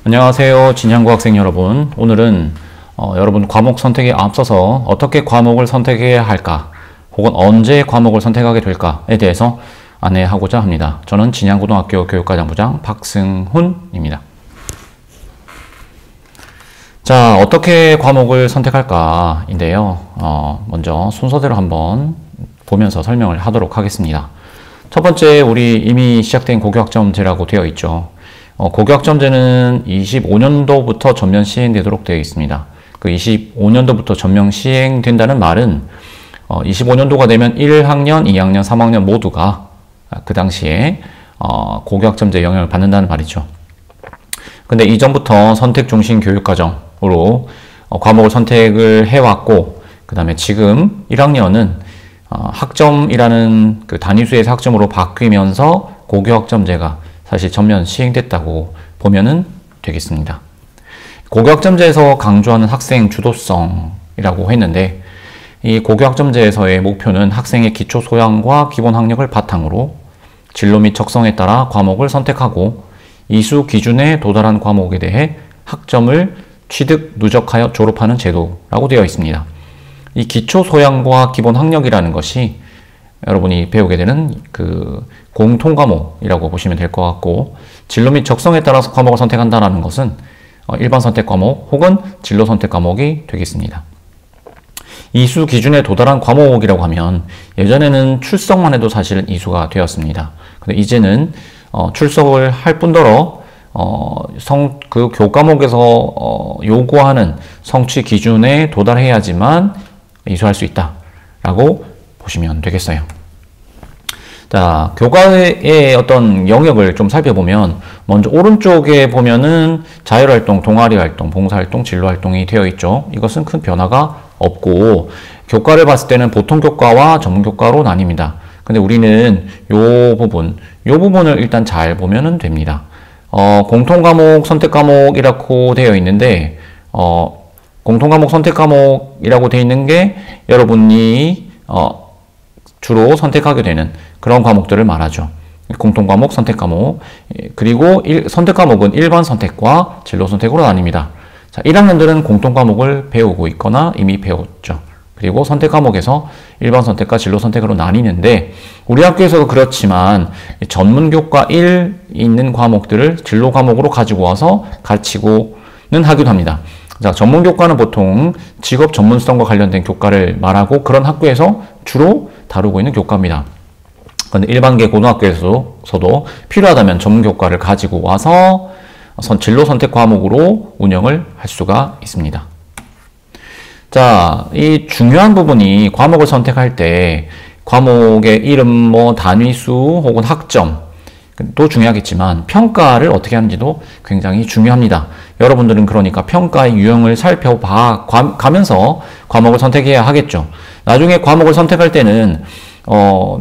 안녕하세요, 진양고 학생 여러분. 오늘은 여러분 과목 선택에 앞서서 어떻게 과목을 선택해야 할까, 혹은 언제 과목을 선택하게 될까에 대해서 안내하고자 합니다. 저는 진양고등학교 교육과장부장 박승훈입니다. 자, 어떻게 과목을 선택할까인데요. 먼저 순서대로 한번 보면서 설명을 하도록 하겠습니다. 첫 번째, 우리 이미 시작된 고교학점제라고 되어 있죠. 고교학점제는 25년도부터 전면 시행되도록 되어 있습니다. 그 25년도부터 전면 시행된다는 말은 25년도가 되면 1학년, 2학년, 3학년 모두가 그 당시에 고교학점제 영향을 받는다는 말이죠. 근데 이전부터 선택 중심 교육과정으로 과목을 선택을 해왔고, 그 다음에 지금 1학년은 학점이라는 그 단위수에서 학점으로 바뀌면서 고교학점제가 사실 전면 시행됐다고 보면은 되겠습니다. 고교학점제에서 강조하는 학생 주도성이라고 했는데, 이 고교학점제에서의 목표는 학생의 기초 소양과 기본 학력을 바탕으로 진로 및 적성에 따라 과목을 선택하고 이수 기준에 도달한 과목에 대해 학점을 취득, 누적하여 졸업하는 제도라고 되어 있습니다. 이 기초 소양과 기본 학력이라는 것이 여러분이 배우게 되는 그 공통 과목이라고 보시면 될 것 같고, 진로 및 적성에 따라서 과목을 선택한다는 것은 일반 선택 과목 혹은 진로 선택 과목이 되겠습니다. 이수 기준에 도달한 과목이라고 하면 예전에는 출석만 해도 사실은 이수가 되었습니다. 근데 이제는 출석을 할 뿐더러 그 교과목에서 요구하는 성취 기준에 도달해야지만 이수할 수 있다라고 보시면 되겠어요. 자, 교과의 어떤 영역을 좀 살펴보면, 먼저 오른쪽에 보면은 자율활동, 동아리활동, 봉사활동, 진로활동이 되어 있죠. 이것은 큰 변화가 없고, 교과를 봤을 때는 보통 교과와 전문 교과로 나뉩니다. 근데 우리는 요 부분을 일단 잘 보면은 됩니다. 공통과목, 선택과목이라고 되어 있는데, 공통과목, 선택과목이라고 되어 있는 게 여러분이 주로 선택하게 되는 그런 과목들을 말하죠. 공통과목, 선택과목. 그리고 선택과목은 일반 선택과 진로 선택으로 나뉩니다. 자, 1학년들은 공통과목을 배우고 있거나 이미 배웠죠. 그리고 선택과목에서 일반 선택과 진로 선택으로 나뉘는데, 우리 학교에서도 그렇지만 전문교과 1 있는 과목들을 진로 과목으로 가지고 와서 가르치고는 하기도 합니다. 자, 전문교과는 보통 직업 전문성과 관련된 교과를 말하고 그런 학교에서 주로 다루고 있는 교과입니다. 그런데 일반계 고등학교에서도 필요하다면 전문교과를 가지고 와서 진로 선택 과목으로 운영을 할 수가 있습니다. 자, 이 중요한 부분이 과목을 선택할 때 과목의 이름, 단위수 혹은 학점도 중요하겠지만 평가를 어떻게 하는지도 굉장히 중요합니다. 여러분들은 그러니까 평가의 유형을 살펴가면서 과목을 선택해야 하겠죠. 나중에 과목을 선택할 때는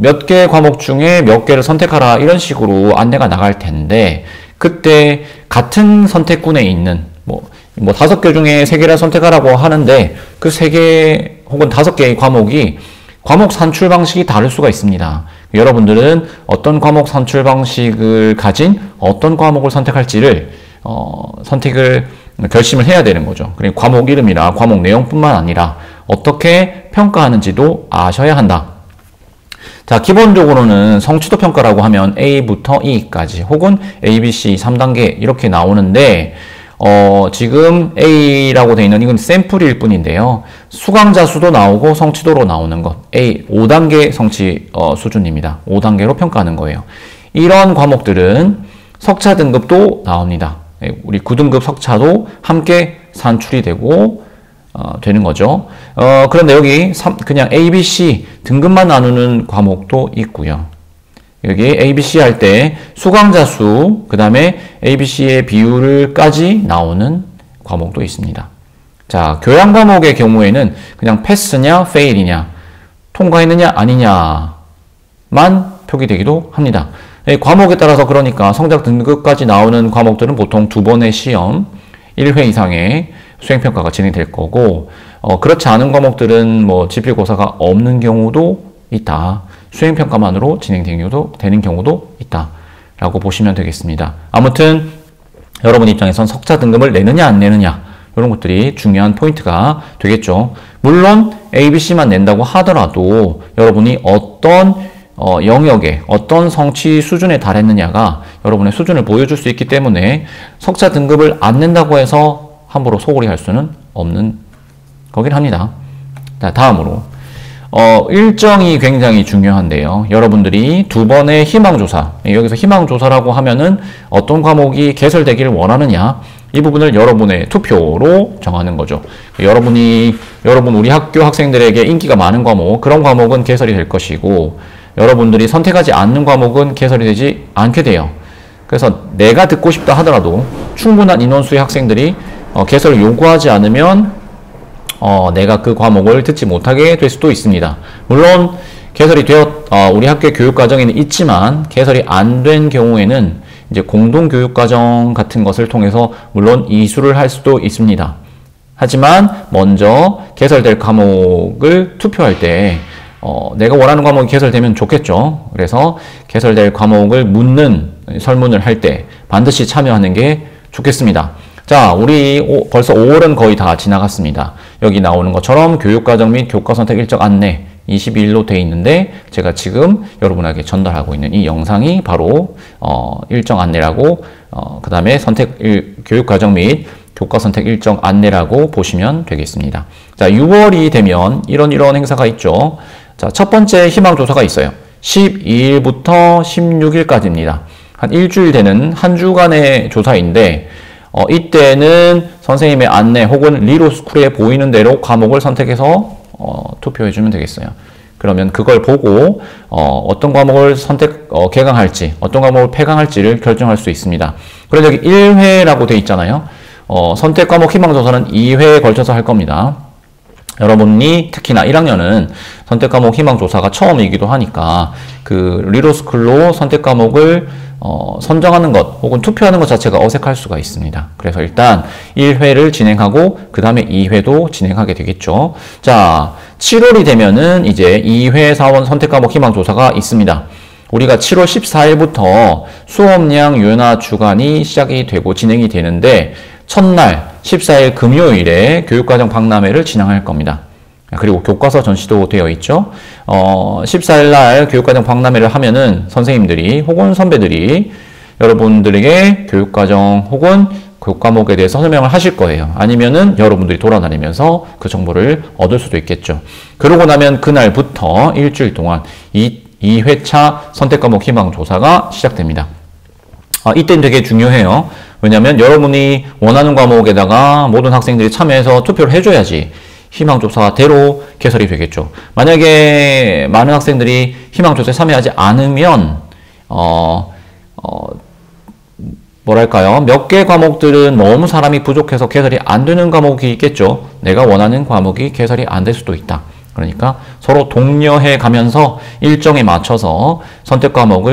몇 개 과목 중에 몇 개를 선택하라 이런 식으로 안내가 나갈 텐데, 그때 같은 선택군에 있는 5개 중에 3개를 선택하라고 하는데 그 3개 혹은 5개의 과목이 과목 산출 방식이 다를 수가 있습니다. 여러분들은 어떤 과목 산출 방식을 가진 어떤 과목을 선택할지를 결심을 해야 되는 거죠. 그리고 과목 이름이나 과목 내용뿐만 아니라 어떻게 평가하는지도 아셔야 한다. 자, 기본적으로는 성취도 평가라고 하면 A부터 E까지 혹은 A, B, C 3단계 이렇게 나오는데, 지금 A라고 되어 있는 이건 샘플일 뿐인데요. 수강자 수도 나오고 성취도로 나오는 것, A 5단계 성취 수준입니다. 5단계로 평가하는 거예요. 이런 과목들은 석차 등급도 나옵니다. 우리 9등급 석차도 함께 산출이 되는 거죠. 그런데 여기 그냥 A, B, C 등급만 나누는 과목도 있고요. 여기 A, B, C 할 때 수강자 수, 그 다음에 A, B, C의 비율까지 나오는 과목도 있습니다. 자, 교양 과목의 경우에는 그냥 패스냐, 페일이냐, 통과했느냐, 아니냐만 표기되기도 합니다. 과목에 따라서 그러니까 성적 등급까지 나오는 과목들은 보통 2번의 시험, 1회 이상의 수행평가가 진행될 거고, 그렇지 않은 과목들은 지필고사가 없는 경우도 있다. 수행평가만으로 진행되는 경우도 있다. 라고 보시면 되겠습니다. 아무튼 여러분 입장에선 석자 등급을 내느냐 안 내느냐 이런 것들이 중요한 포인트가 되겠죠. 물론 ABC만 낸다고 하더라도 여러분이 어떤 영역에 어떤 성취 수준에 달했느냐가 여러분의 수준을 보여줄 수 있기 때문에 석자 등급을 안 낸다고 해서 함부로 소홀히 할 수는 없는 거긴 합니다. 자, 다음으로 일정이 굉장히 중요한데요. 여러분들이 두 번의 희망조사, 여기서 희망조사라고 하면은 어떤 과목이 개설되기를 원하느냐 이 부분을 여러분의 투표로 정하는 거죠. 여러분 우리 학교 학생들에게 인기가 많은 과목, 그런 과목은 개설이 될 것이고 여러분들이 선택하지 않는 과목은 개설이 되지 않게 돼요. 그래서 내가 듣고 싶다 하더라도 충분한 인원수의 학생들이 개설을 요구하지 않으면 내가 그 과목을 듣지 못하게 될 수도 있습니다. 물론 개설이 우리 학교의 교육과정에는 있지만 개설이 안 된 경우에는 이제 공동교육과정 같은 것을 통해서 물론 이수를 할 수도 있습니다. 하지만 먼저 개설될 과목을 투표할 때 내가 원하는 과목이 개설되면 좋겠죠. 그래서 개설될 과목을 묻는 설문을 할 때 반드시 참여하는 게 좋겠습니다. 자, 우리 벌써 5월은 거의 다 지나갔습니다. 여기 나오는 것처럼 교육과정 및 교과선택 일정 안내 22일로 돼 있는데 제가 지금 여러분에게 전달하고 있는 이 영상이 바로 일정 안내라고 그 다음에 교육과정 및 교과선택 일정 안내라고 보시면 되겠습니다. 자, 6월이 되면 이런 행사가 있죠. 자, 첫 번째 희망조사가 있어요. 12일부터 16일까지입니다. 한 일주일 되는 한 주간의 조사인데 이때는 선생님의 안내 혹은 리로스쿨에 보이는 대로 과목을 선택해서 투표해주면 되겠어요. 그러면 그걸 보고 어떤 과목을 개강할지 어떤 과목을 폐강할지를 결정할 수 있습니다. 그래서 여기 1회라고 돼 있잖아요. 선택 과목 희망조사는 2회에 걸쳐서 할 겁니다. 여러분이 특히나 1학년은 선택 과목 희망조사가 처음이기도 하니까 그 리로스쿨로 선택 과목을 선정하는 것 혹은 투표하는 것 자체가 어색할 수가 있습니다. 그래서 일단 1회를 진행하고 그 다음에 2회도 진행하게 되겠죠. 자, 7월이 되면은 이제 2회 사원 선택 과목 희망조사가 있습니다. 우리가 7월 14일부터 수업량 유연화 주간이 시작이 되고 진행이 되는데 첫날 14일 금요일에 교육과정 박람회를 진행할 겁니다. 그리고 교과서 전시도 되어 있죠. 14일 날 교육과정 박람회를 하면은 선생님들이 혹은 선배들이 여러분들에게 교육과정 혹은 교과목에 대해서 설명을 하실 거예요. 아니면은 여러분들이 돌아다니면서 그 정보를 얻을 수도 있겠죠. 그러고 나면 그날부터 일주일 동안 2회차 선택과목 희망조사가 시작됩니다. 이때는 되게 중요해요. 왜냐하면 여러분이 원하는 과목에다가 모든 학생들이 참여해서 투표를 해줘야지 희망조사대로 개설이 되겠죠. 만약에 많은 학생들이 희망조사에 참여하지 않으면 뭐랄까요? 몇 개 과목들은 너무 사람이 부족해서 개설이 안 되는 과목이 있겠죠. 내가 원하는 과목이 개설이 안 될 수도 있다. 그러니까 서로 독려해 가면서 일정에 맞춰서 선택 과목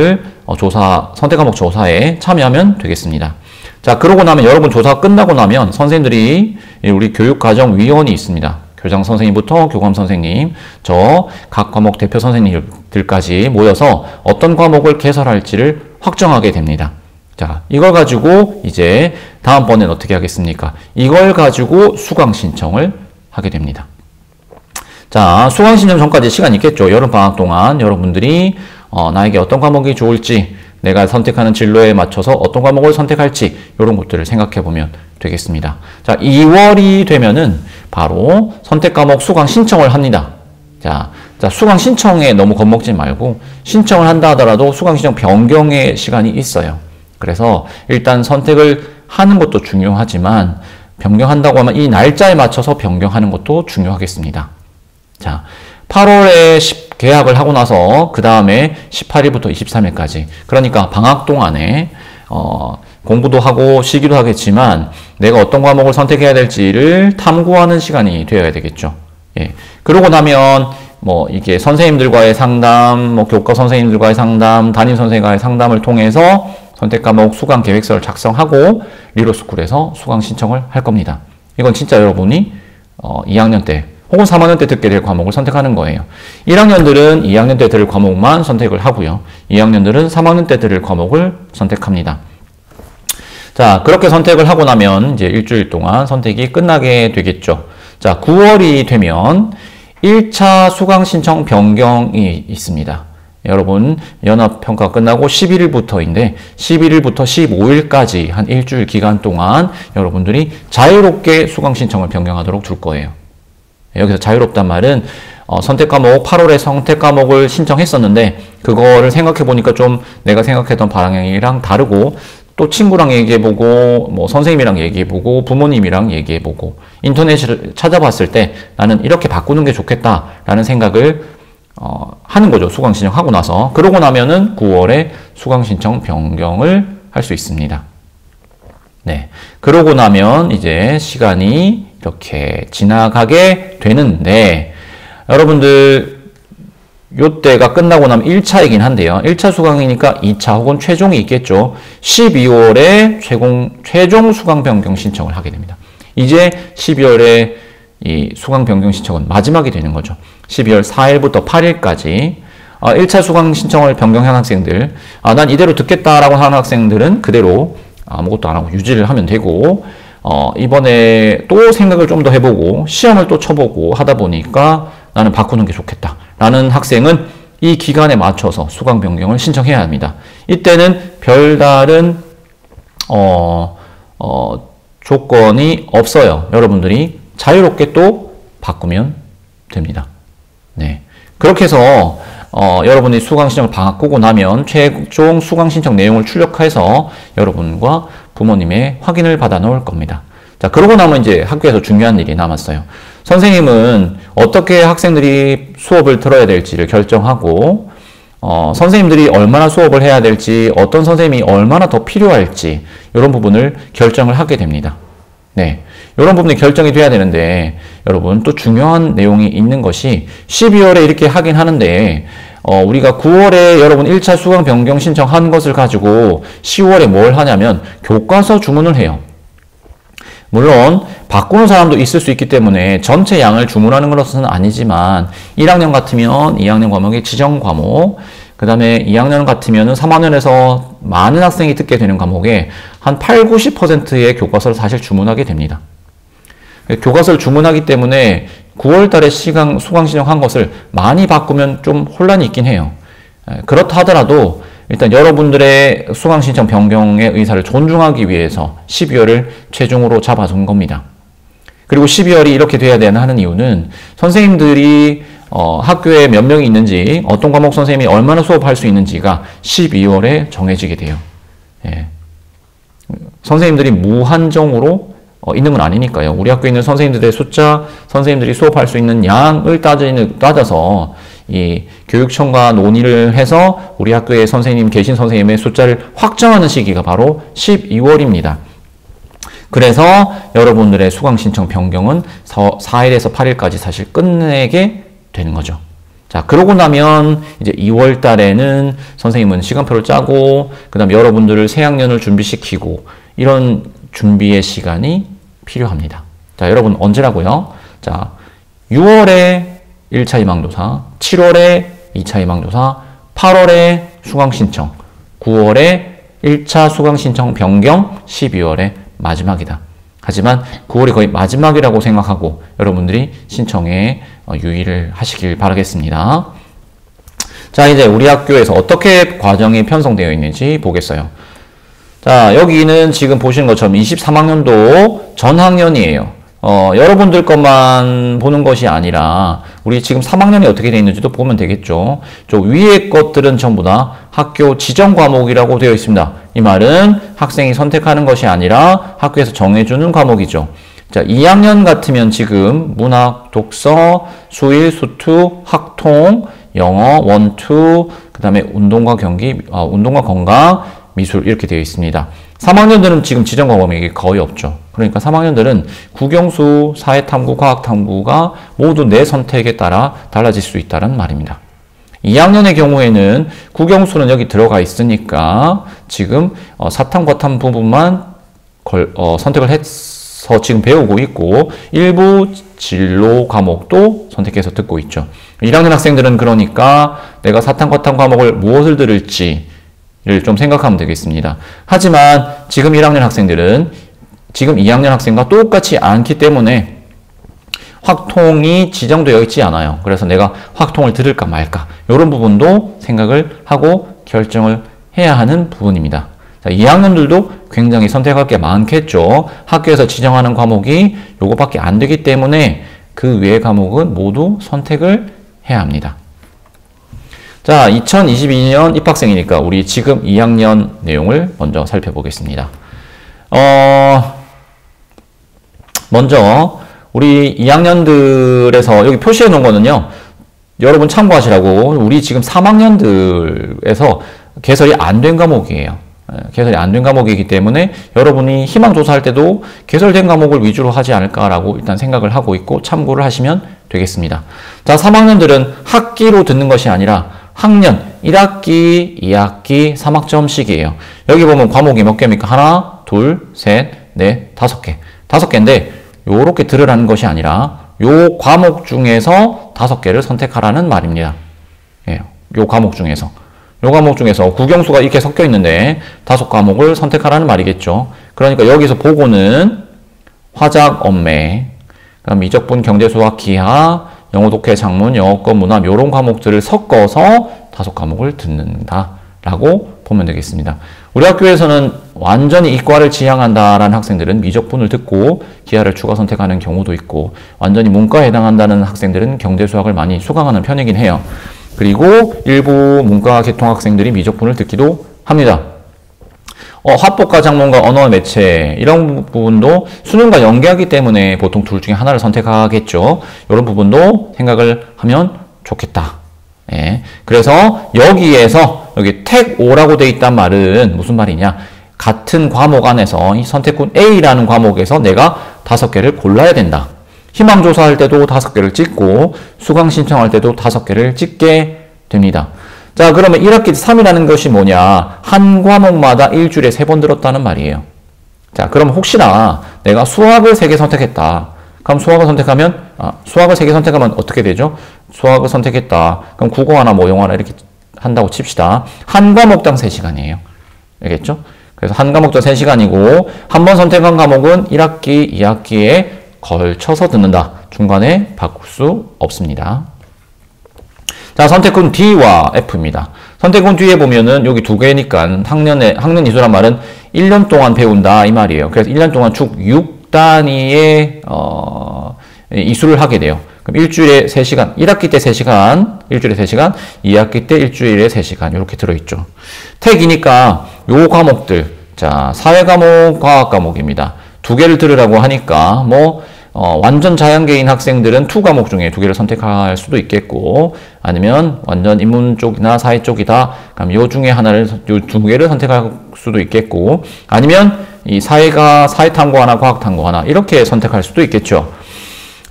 조사에 참여하면 되겠습니다. 자, 그러고 나면 여러분 조사가 끝나고 나면 선생님들이 우리 교육과정위원이 있습니다. 교장 선생님부터 교감 선생님, 저 각 과목 대표 선생님들까지 모여서 어떤 과목을 개설할지를 확정하게 됩니다. 자, 이걸 가지고 이제 다음번엔 어떻게 하겠습니까? 이걸 가지고 수강 신청을 하게 됩니다. 자, 수강 신청 전까지 시간이 있겠죠. 여름방학 동안 여러분들이 나에게 어떤 과목이 좋을지, 내가 선택하는 진로에 맞춰서 어떤 과목을 선택할지 이런 것들을 생각해 보면 되겠습니다. 자, 2월이 되면은 바로 선택 과목 수강 신청을 합니다. 자, 수강 신청에 너무 겁먹지 말고 신청을 한다 하더라도 수강 신청 변경의 시간이 있어요. 그래서 일단 선택을 하는 것도 중요하지만 변경한다고 하면 이 날짜에 맞춰서 변경하는 것도 중요하겠습니다. 자, 8월에 계약을 하고 나서 그 다음에 18일부터 23일까지 그러니까 방학 동안에 공부도 하고 쉬기도 하겠지만 내가 어떤 과목을 선택해야 될지를 탐구하는 시간이 되어야 되겠죠. 예. 그러고 나면 이게 선생님들과의 상담, 교과 선생님들과의 상담, 담임 선생님과의 상담을 통해서 선택 과목 수강 계획서를 작성하고 리로스쿨에서 수강 신청을 할 겁니다. 이건 진짜 여러분이 2학년 때 혹은 3학년 때 듣게 될 과목을 선택하는 거예요. 1학년들은 2학년 때 들을 과목만 선택을 하고요. 2학년들은 3학년 때 들을 과목을 선택합니다. 자, 그렇게 선택을 하고 나면 이제 일주일 동안 선택이 끝나게 되겠죠. 자, 9월이 되면 1차 수강 신청 변경이 있습니다. 여러분, 연합평가 끝나고 11일부터인데 11일부터 15일까지 한 일주일 기간 동안 여러분들이 자유롭게 수강 신청을 변경하도록 둘 거예요. 여기서 자유롭단 말은 선택 과목 8월에 선택 과목을 신청했었는데 그거를 생각해 보니까 좀 내가 생각했던 방향이랑 다르고 또 친구랑 얘기해보고 뭐 선생님이랑 얘기해보고 부모님이랑 얘기해보고 인터넷을 찾아봤을 때 나는 이렇게 바꾸는 게 좋겠다라는 생각을 하는 거죠. 수강 신청하고 나서. 그러고 나면은 9월에 수강 신청 변경을 할 수 있습니다. 네. 그러고 나면 이제 시간이 이렇게 지나가게 되는데 여러분들 요때가 끝나고 나면 1차이긴 한데요. 1차 수강이니까 2차 혹은 최종이 있겠죠. 12월에 최종 수강 변경 신청을 하게 됩니다. 이제 12월에 이 수강 변경 신청은 마지막이 되는 거죠. 12월 4일부터 8일까지 1차 수강 신청을 변경한 학생들, 난 이대로 듣겠다라고 하는 학생들은 그대로 아무것도 안 하고 유지를 하면 되고, 이번에 또 생각을 좀 더 해보고 시험을 또 쳐보고 하다 보니까 나는 바꾸는 게 좋겠다라는 학생은 이 기간에 맞춰서 수강 변경을 신청해야 합니다. 이때는 별다른 조건이 없어요. 여러분들이 자유롭게 또 바꾸면 됩니다. 네. 그렇게 해서 여러분이 수강 신청을 바꾸고 나면 최종 수강 신청 내용을 출력해서 여러분과 부모님의 확인을 받아 놓을 겁니다. 자, 그러고 나면 이제 학교에서 중요한 일이 남았어요. 선생님은 어떻게 학생들이 수업을 들어야 될지를 결정하고 선생님들이 얼마나 수업을 해야 될지, 어떤 선생님이 얼마나 더 필요할지 이런 부분을 결정을 하게 됩니다. 네, 이런 부분이 결정이 돼야 되는데 여러분 또 중요한 내용이 있는 것이 12월에 이렇게 하긴 하는데 우리가 9월에 여러분 1차 수강 변경 신청한 것을 가지고 10월에 뭘 하냐면 교과서 주문을 해요. 물론 바꾸는 사람도 있을 수 있기 때문에 전체 양을 주문하는 것은 아니지만 1학년 같으면 2학년 과목의 지정 과목, 그 다음에 2학년 같으면 3학년에서 많은 학생이 듣게 되는 과목에 한 8, 90%의 교과서를 사실 주문하게 됩니다. 교과서를 주문하기 때문에 9월 달에 수강 신청한 것을 많이 바꾸면 좀 혼란이 있긴 해요. 그렇다 하더라도 일단 여러분들의 수강 신청 변경의 의사를 존중하기 위해서 12월을 최종으로 잡아둔 겁니다. 그리고 12월이 이렇게 돼야 되나 하는 이유는 선생님들이 학교에 몇 명이 있는지, 어떤 과목 선생님이 얼마나 수업할 수 있는지가 12월에 정해지게 돼요. 예. 선생님들이 무한정으로 있는 건 아니니까요. 우리 학교에 있는 선생님들의 숫자, 선생님들이 수업할 수 있는 양을 따져서 이 교육청과 논의를 해서 우리 학교에 계신 선생님의 숫자를 확정하는 시기가 바로 12월입니다. 그래서 여러분들의 수강 신청 변경은 4일에서 8일까지 사실 끝내게 되는 거죠. 자, 그러고 나면 이제 2월 달에는 선생님은 시간표를 짜고, 그 다음에 여러분들을 새학년을 준비시키고, 이런 준비의 시간이 필요합니다. 자, 여러분 언제라고요? 자, 6월에 1차 희망조사, 7월에 2차 희망조사, 8월에 수강신청, 9월에 1차 수강신청 변경, 12월에 마지막이다. 하지만 9월이 거의 마지막이라고 생각하고 여러분들이 신청에 유의를 하시길 바라겠습니다. 자, 이제 우리 학교에서 어떻게 과정이 편성되어 있는지 보겠어요. 자, 여기는 지금 보시는 것처럼 23학년도 전 학년이에요. 여러분들 것만 보는 것이 아니라 우리 지금 3학년이 어떻게 되어 있는지도 보면 되겠죠. 저 위에 것들은 전부 다 학교 지정 과목이라고 되어 있습니다. 이 말은 학생이 선택하는 것이 아니라 학교에서 정해주는 과목이죠. 자, 2학년 같으면 지금 문학, 독서, 수일, 수투, 학통, 영어, 원투, 그 다음에 운동과 경기, 운동과 건강, 미술 이렇게 되어 있습니다. 3학년들은 지금 지정 과목이 거의 없죠. 그러니까 3학년들은 국영수, 사회탐구, 과학탐구가 모두 내 선택에 따라 달라질 수 있다는 말입니다. 2학년의 경우에는 국영수는 여기 들어가 있으니까 지금 사탐, 과탐 부분만 선택을 해서 지금 배우고 있고 일부 진로 과목도 선택해서 듣고 있죠. 1학년 학생들은 그러니까 내가 사탐, 과탐 과목을 무엇을 들을지 좀 생각하면 되겠습니다. 하지만 지금 1학년 학생들은 지금 2학년 학생과 똑같이 않기 때문에 확통이 지정되어 있지 않아요. 그래서 내가 확통을 들을까 말까 이런 부분도 생각을 하고 결정을 해야 하는 부분입니다. 자, 2학년들도 굉장히 선택할 게 많겠죠. 학교에서 지정하는 과목이 요거밖에 안 되기 때문에 그 외의 과목은 모두 선택을 해야 합니다. 자, 2022년 입학생이니까 우리 지금 2학년 내용을 먼저 살펴보겠습니다. 먼저 우리 2학년들에서 여기 표시해 놓은 거는요. 여러분 참고하시라고 우리 지금 3학년들에서 개설이 안 된 과목이에요. 개설이 안 된 과목이기 때문에 여러분이 희망조사할 때도 개설된 과목을 위주로 하지 않을까라고 일단 생각을 하고 있고 참고를 하시면 되겠습니다. 자, 3학년들은 학기로 듣는 것이 아니라 학년 1학기, 2학기, 3학점씩이에요. 여기 보면 과목이 몇 개입니까? 하나, 둘, 셋, 넷, 5개. 5개인데 요렇게 들으라는 것이 아니라 요 과목 중에서 5개를 선택하라는 말입니다. 예, 요 과목 중에서. 요 과목 중에서 국영수가 이렇게 섞여 있는데 5과목을 선택하라는 말이겠죠. 그러니까 여기서 보고는 화작, 언매, 그다음 미적분, 경제, 수학, 기하, 영어, 독해, 작문, 영어권, 문학 이런 과목들을 섞어서 5과목을 듣는다라고 보면 되겠습니다. 우리 학교에서는 완전히 이과를 지향한다라는 학생들은 미적분을 듣고 기하를 추가 선택하는 경우도 있고 완전히 문과에 해당한다는 학생들은 경제, 수학을 많이 수강하는 편이긴 해요. 그리고 일부 문과 계통 학생들이 미적분을 듣기도 합니다. 화법과 작문과 언어 매체 이런 부분도 수능과 연계하기 때문에 보통 둘 중에 하나를 선택하겠죠. 이런 부분도 생각을 하면 좋겠다. 예. 그래서 여기에서 여기 택 5라고 돼 있단 말은 무슨 말이냐? 같은 과목 안에서 이 선택군 A라는 과목에서 내가 5개를 골라야 된다. 희망조사할 때도 5개를 찍고 수강 신청할 때도 5개를 찍게 됩니다. 자, 그러면 1학기 3이라는 것이 뭐냐? 한 과목마다 일주일에 3번 들었다는 말이에요. 자, 그럼 혹시나 내가 수학을 3개 선택했다. 그럼 수학을 선택하면, 수학을 3개 선택하면 어떻게 되죠? 수학을 선택했다. 그럼 국어 하나, 뭐 영어 하나 이렇게 한다고 칩시다. 한 과목당 3시간이에요. 알겠죠? 그래서 한 과목당 3시간이고, 한 번 선택한 과목은 1학기, 2학기에 걸쳐서 듣는다. 중간에 바꿀 수 없습니다. 자, 선택군 D와 F입니다. 선택군 D에 보면은 여기 2개니까 학년 이수란 말은 1년 동안 배운다 이 말이에요. 그래서 1년 동안 쭉 6단위의 이수를 하게 돼요. 그럼 일주일에 3시간, 1학기 때 3시간, 일주일에 3시간, 2학기 때 일주일에 3시간 이렇게 들어있죠. 택이니까 요 과목들, 자, 사회과목, 과학과목입니다. 2개를 들으라고 하니까 완전 자연계인 학생들은 2과목 중에 2개를 선택할 수도 있겠고 아니면 완전 인문 쪽이나 사회 쪽이다. 그럼 요 중에 하나를, 요 2개를 선택할 수도 있겠고 아니면 이 사회탐구 하나, 과학탐구 하나 이렇게 선택할 수도 있겠죠.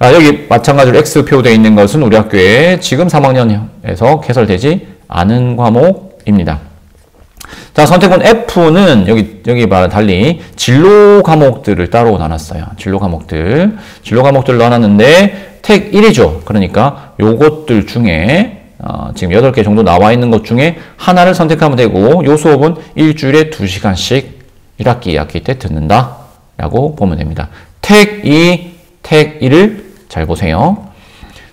여기 마찬가지로 X표 되어 있는 것은 우리 학교에 지금 3학년에서 개설되지 않은 과목입니다. 자, 선택군 F는 여기 달리 진로 과목들을 따로 나눴어요. 진로 과목들을 나눴는데 택 1이죠. 그러니까 요것들 중에 지금 8개 정도 나와 있는 것 중에 하나를 선택하면 되고 요 수업은 일주일에 2시간씩 1학기, 2학기 때 듣는다 라고 보면 됩니다. 택 2, 택 1을 잘 보세요.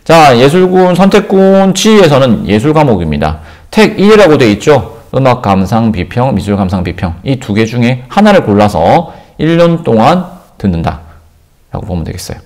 자, 예술군 선택군 G에서는 예술 과목입니다. 택 1이라고 되어 있죠. 음악 감상 비평, 미술 감상 비평 이 2개 중에 하나를 골라서 1년 동안 듣는다 라고 보면 되겠어요.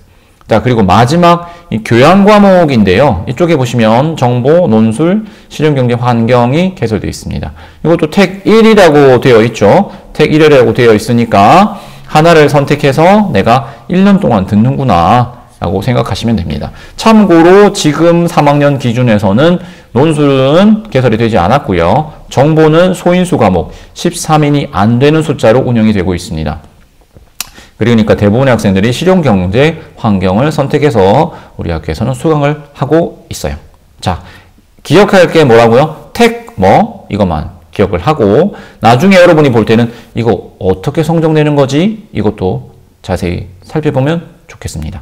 자, 그리고 마지막 이 교양 과목인데요. 이쪽에 보시면 정보, 논술, 실용경제, 환경이 개설되어 있습니다. 이것도 택 1이라고 되어 있죠. 택 1이라고 되어 있으니까 하나를 선택해서 내가 1년 동안 듣는구나 라고 생각하시면 됩니다. 참고로 지금 3학년 기준에서는 논술은 개설이 되지 않았고요. 정보는 소인수 과목 13인이 안 되는 숫자로 운영이 되고 있습니다. 그러니까 대부분의 학생들이 실용경제, 환경을 선택해서 우리 학교에서는 수강을 하고 있어요. 자, 기억할 게 뭐라고요? 택, 이것만 기억을 하고 나중에 여러분이 볼 때는 이거 어떻게 성적내는 거지? 이것도 자세히 살펴보면 좋겠습니다.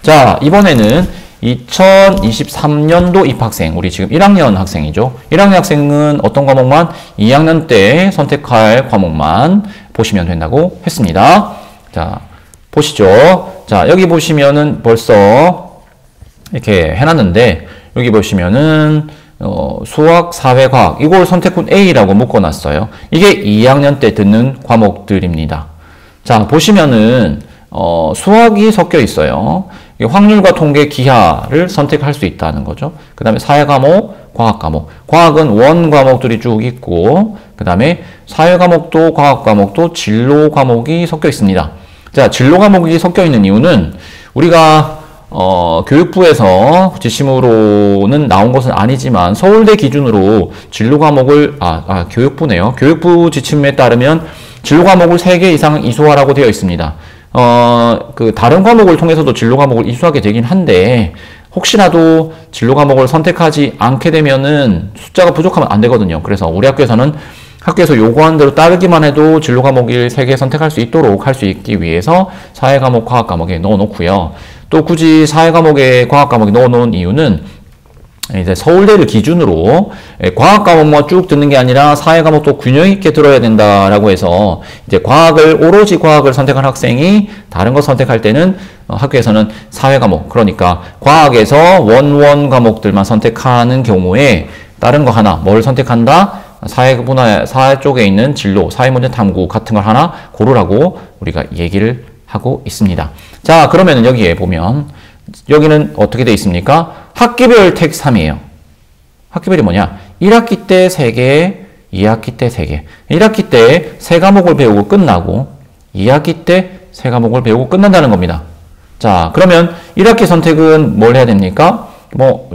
자, 이번에는 2023년도 입학생, 우리 지금 1학년 학생이죠. 1학년 학생은 어떤 과목만? 2학년 때 선택할 과목만 보시면 된다고 했습니다. 자, 보시죠. 자, 여기 보시면은 벌써 이렇게 해놨는데, 여기 보시면은 수학, 사회, 과학 이걸 선택군 A라고 묶어놨어요. 이게 2학년 때 듣는 과목들입니다. 자, 보시면은 수학이 섞여 있어요. 확률과 통계, 기하를 선택할 수 있다는 거죠. 그 다음에 사회 과목, 과학 과목. 과학은 원 과목들이 쭉 있고, 그 다음에 사회 과목도 과학 과목도 진로 과목이 섞여 있습니다. 자, 진로 과목이 섞여 있는 이유는 우리가 교육부에서 지침으로는 나온 것은 아니지만 서울대 기준으로 진로 과목을 교육부네요. 교육부 지침에 따르면 진로 과목을 3개 이상 이수하라고 되어 있습니다. 다른 과목을 통해서도 진로 과목을 이수하게 되긴 한데, 혹시라도 진로 과목을 선택하지 않게 되면은 숫자가 부족하면 안 되거든요. 그래서 우리 학교에서는 학교에서 요구한 대로 따르기만 해도 진로 과목을 3개 선택할 수 있도록 할 수 있기 위해서 사회 과목, 과학 과목에 넣어 놓고요. 또 굳이 사회 과목에 과학 과목에 넣어 놓은 이유는 이제 서울대를 기준으로 과학 과목만 쭉 듣는 게 아니라 사회 과목도 균형 있게 들어야 된다라고 해서 이제 오로지 과학을 선택한 학생이 다른 거 선택할 때는 학교에서는 사회 과목, 그러니까 과학에서 원 과목들만 선택하는 경우에 다른 거 하나, 뭘 선택한다? 사회 쪽에 있는 진로, 사회문제 탐구 같은 걸 하나 고르라고 우리가 얘기를 하고 있습니다. 자, 그러면은 여기에 보면 여기는 어떻게 되어 있습니까? 학기별 택 3이에요. 학기별이 뭐냐? 1학기 때 3개, 2학기 때 3개. 1학기 때 3과목을 배우고 끝나고 2학기 때 3과목을 배우고 끝난다는 겁니다. 자, 그러면 1학기 선택은 뭘 해야 됩니까?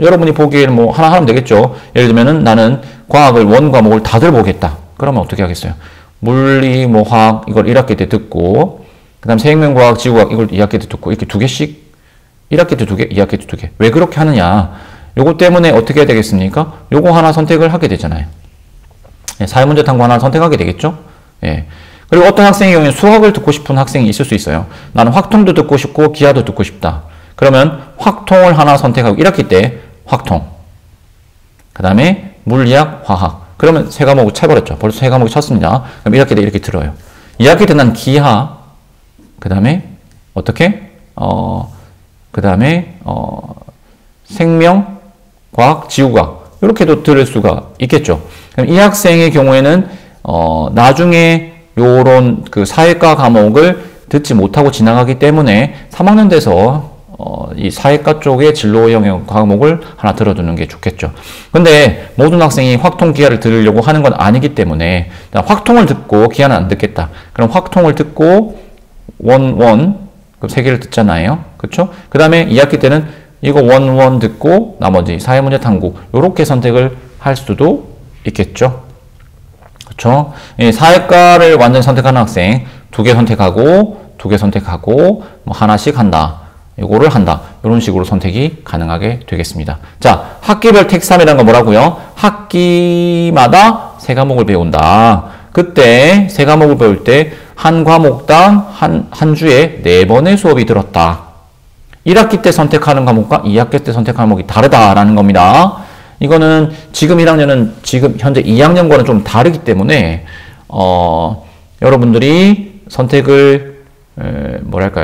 여러분이 보기에는 하나 하면 되겠죠. 예를 들면은 나는 과학을 원 과목을 다 들어보겠다. 그러면 어떻게 하겠어요? 물리, 화학 이걸 1학기 때 듣고, 그 다음 생명과학, 지구과학 이걸 2학기 때 듣고, 이렇게 2개씩 1학기 때 2개, 2학기 때 2개. 왜 그렇게 하느냐? 요거 때문에 어떻게 해야 되겠습니까? 요거 하나 선택을 하게 되잖아요. 사회문제 탐구 하나 선택하게 되겠죠? 예. 그리고 어떤 학생의 경우에 수학을 듣고 싶은 학생이 있을 수 있어요. 나는 확통도 듣고 싶고 기하도 듣고 싶다. 그러면 확통을 하나 선택하고 1학기 때 확통. 그 다음에 물리학, 화학. 그러면 3과목을 쳐버렸죠. 벌써 3과목이 쳤습니다. 그럼 1학기 때 이렇게 들어요. 2학기 때 난 기하. 그 다음에 어떻게? 그 다음에 생명, 과학, 지구과학 이렇게도 들을 수가 있겠죠. 그럼 이 학생의 경우에는 나중에 요런 사회과 과목을 듣지 못하고 지나가기 때문에 3학년 돼서 이 사회과 쪽의 진로 영역 과목을 하나 들어두는 게 좋겠죠. 근데 모든 학생이 확통 기하를 들으려고 하는 건 아니기 때문에 확통을 듣고 기하는 안 듣겠다. 그럼 확통을 듣고 원 3개를 듣잖아요. 그쵸? 그 다음에 2학기 때는 이거 원 듣고 나머지 사회문제 탐구 요렇게 선택을 할 수도 있겠죠. 그쵸? 사회과를 완전 선택하는 학생 2개 선택하고 2개 선택하고 하나씩 한다. 요거를 한다. 이런 식으로 선택이 가능하게 되겠습니다. 자, 학기별 택3이라는 건 뭐라고요? 학기마다 3과목을 배운다. 그때 3과목을 배울 때 한 과목당 한 주에 4번의 수업이 들었다. 1학기 때 선택하는 과목과 2학기 때 선택하는 과목이 다르다라는 겁니다. 이거는 지금 1학년은 지금 현재 2학년과는 좀 다르기 때문에 여러분들이 선택을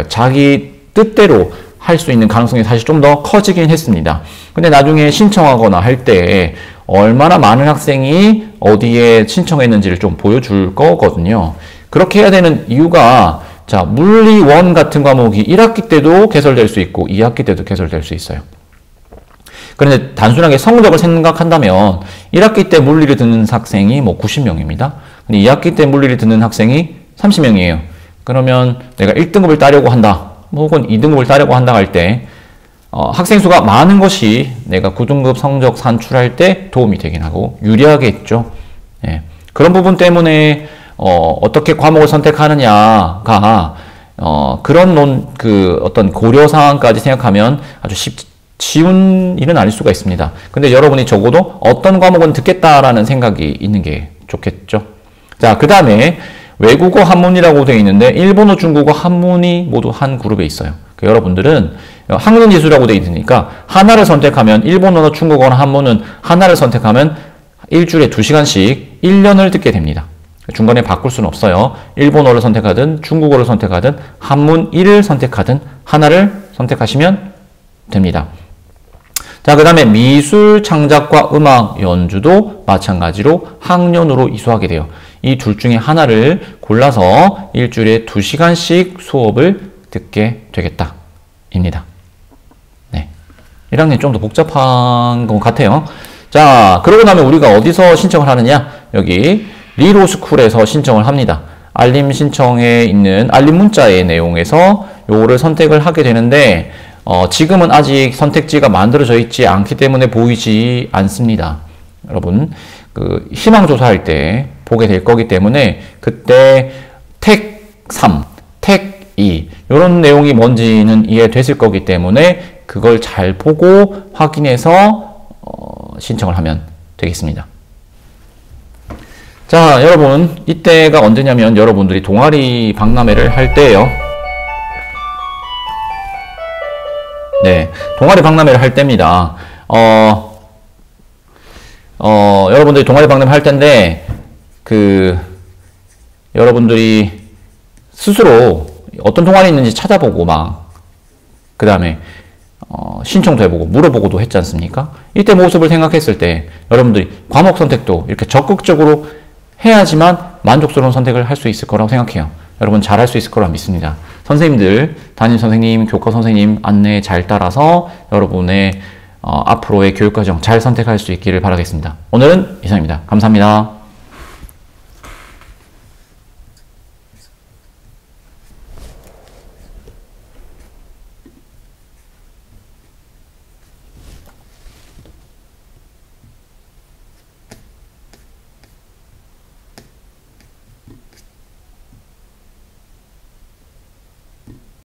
자기 뜻대로 할 수 있는 가능성이 사실 좀 더 커지긴 했습니다. 근데 나중에 신청하거나 할 때 얼마나 많은 학생이 어디에 신청했는지를 좀 보여줄 거거든요. 그렇게 해야 되는 이유가 자, 물리 1 같은 과목이 1학기 때도 개설될 수 있고 2학기 때도 개설될 수 있어요. 그런데 단순하게 성적을 생각한다면 1학기 때 물리를 듣는 학생이 90명입니다. 근데 2학기 때 물리를 듣는 학생이 30명이에요. 그러면 내가 1등급을 따려고 한다. 혹은 2등급을 따려고 한다 할 때 학생 수가 많은 것이 내가 9등급 성적 산출할 때 도움이 되긴 하고 유리하겠죠. 예. 그런 부분 때문에 어떻게 과목을 선택하느냐가 그런 어떤 고려 사항까지 생각하면 아주 쉬운 일은 아닐 수가 있습니다. 근데 여러분이 적어도 어떤 과목은 듣겠다라는 생각이 있는 게 좋겠죠. 자, 그 다음에 외국어 한문이라고 되어 있는데 일본어, 중국어 한문이 모두 한 그룹에 있어요. 여러분들은 학년지수라고 되어 있으니까 하나를 선택하면 일본어나 중국어나 한문은 하나를 선택하면 일주일에 2시간씩 1년을 듣게 됩니다. 중간에 바꿀 수는 없어요. 일본어를 선택하든 중국어를 선택하든 한문 1을 선택하든 하나를 선택하시면 됩니다. 자, 그 다음에 미술 창작과 음악 연주도 마찬가지로 학년으로 이수하게 돼요. 이 둘 중에 하나를 골라서 일주일에 2시간씩 수업을 듣게 되겠다 입니다. 네. 1학년이 좀 더 복잡한 것 같아요. 자, 그러고 나면 우리가 어디서 신청을 하느냐? 여기 리로스쿨에서 신청을 합니다. 알림 신청에 있는 알림 문자의 내용에서 요거를 선택을 하게 되는데 지금은 아직 선택지가 만들어져 있지 않기 때문에 보이지 않습니다. 여러분, 그 희망조사할 때 보게 될 거기 때문에 그때 택 3, 택 2 이런 내용이 뭔지는 이해됐을 거기 때문에 그걸 잘 보고 확인해서 신청을 하면 되겠습니다. 자, 여러분, 이때가 언제냐면 여러분들이 동아리 박람회를 할 때예요. 네, 동아리 박람회를 할 때입니다. 여러분들이 동아리 박람회 할 때인데, 여러분들이 스스로 어떤 동아리 있는지 찾아보고 그 다음에, 신청도 해보고, 물어보고도 했지 않습니까? 이때 모습을 생각했을 때, 여러분들이 과목 선택도 이렇게 적극적으로 해야지만 만족스러운 선택을 할 수 있을 거라고 생각해요. 여러분 잘할 수 있을 거라 믿습니다. 선생님들, 담임 선생님, 교과 선생님 안내에 잘 따라서 여러분의 앞으로의 교육과정 잘 선택할 수 있기를 바라겠습니다. 오늘은 이상입니다. 감사합니다.